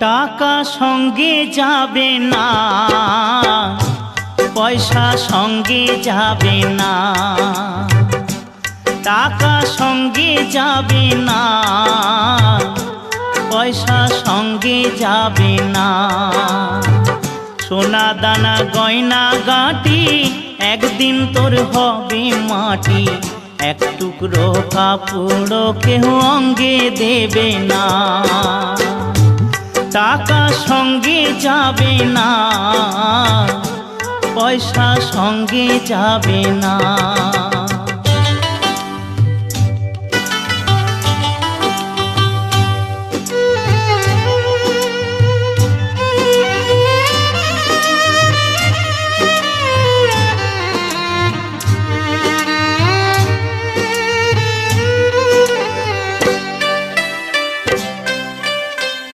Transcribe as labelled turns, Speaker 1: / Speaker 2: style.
Speaker 1: টাকা সঙ্গে যাবে না, পয়সা সঙ্গে যাবে না। টাকা সঙ্গে যাবে না, পয়সা সঙ্গে যাবে না। সোনা দানা গয়না গাঁটি একদিন তোর হবে মাটি। এক টুকরো কাপড় কেউ অঙ্গে দেবে না। টাকা সঙ্গে যাবে না, পয়সা সঙ্গে যাবে না।